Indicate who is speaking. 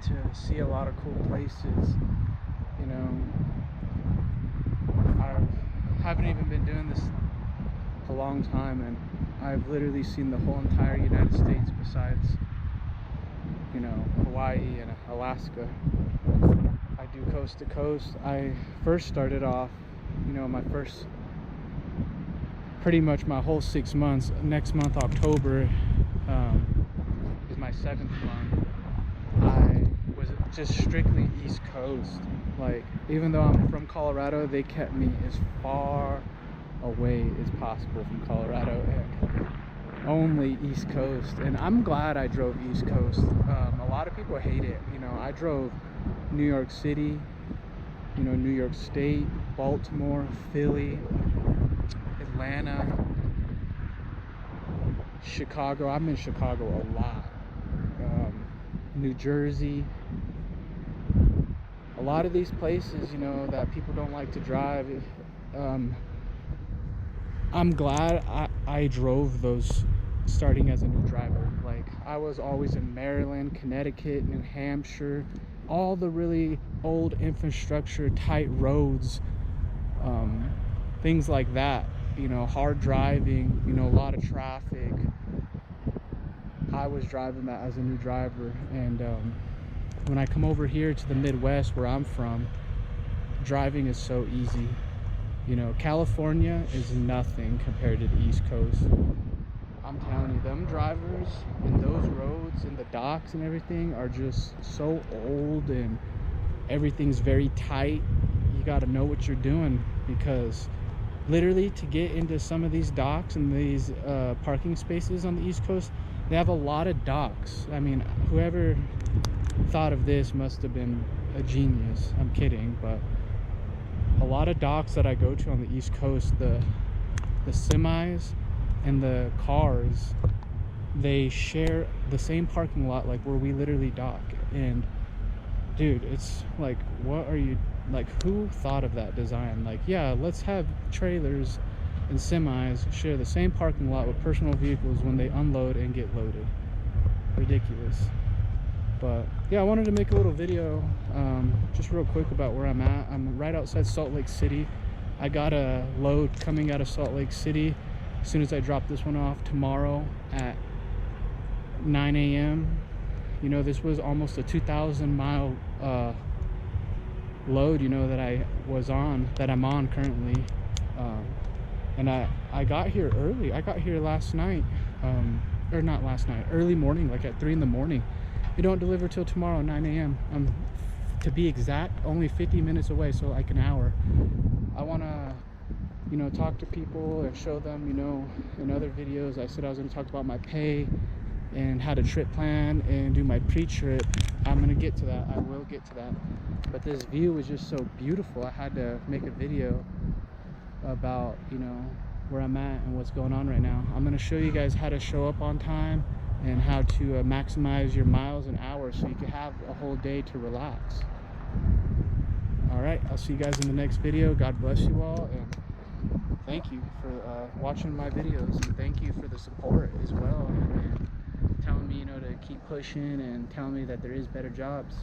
Speaker 1: get to see a lot of cool places. You know, I haven't even been doing this a long time, and I've literally seen the whole entire United States besides, you know, Hawaii and Alaska. I do coast to coast. I first started off, you know, pretty much my whole 6 months. Next month, October, is my 7th month. I was just strictly East Coast. Like, even though I'm from Colorado, they kept me as far away as possible from Colorado and only East Coast. And I'm glad I drove East Coast. A lot of people hate it. You know, I drove New York City, you know, New York State, Baltimore, Philly, Atlanta, Chicago. I'm in Chicago a lot. New Jersey. A lot of these places, you know, that people don't like to drive. I'm glad I drove those starting as a new driver. Like, I was always in Maryland, Connecticut, New Hampshire, all the really old infrastructure, tight roads, things like that, you know, hard driving, you know, a lot of traffic. I was driving that as a new driver. And when I come over here to the Midwest where I'm from, driving is so easy. You know, California is nothing compared to the East Coast. I'm telling you, them drivers and those roads and the docks and everything are just so old, and everything's very tight. You got to know what you're doing, because literally to get into some of these docks and these parking spaces on the East Coast, they have a lot of docks. I mean, whoever thought of this must have been a genius. I'm kidding, but a lot of docks that I go to on the East Coast, the semis and the cars, they share the same parking lot, like where we literally dock. And dude, it's like, what are you, like, who thought of that design? Like, yeah, let's have trailers and semis share the same parking lot with personal vehicles when they unload and get loaded. Ridiculous. But yeah, I wanted to make a little video just real quick about where I'm at. I'm right outside Salt Lake City. I got a load coming out of Salt Lake City as soon as I drop this one off tomorrow at 9 a.m. You know, this was almost a 2,000 mile load, you know, that I'm on currently. And I got here early. I got here last night, or not last night, early morning, like at 3 in the morning. They don't deliver till tomorrow, 9 a.m. To be exact, only 50 minutes away, so like an hour. I want to, you know, talk to people and show them, you know, in other videos I said I was going to talk about my pay and how to trip plan and do my pre-trip. I'm going to get to that. I will get to that. But this view is just so beautiful. I had to make a video about, you know, where I'm at and what's going on right now. I'm going to show you guys how to show up on time and how to maximize your miles and hours so you can have a whole day to relax. All right, I'll see you guys in the next video. God bless you all, and thank you for watching my videos, and thank you for the support as well, and telling me, you know, to keep pushing and telling me that there is better jobs.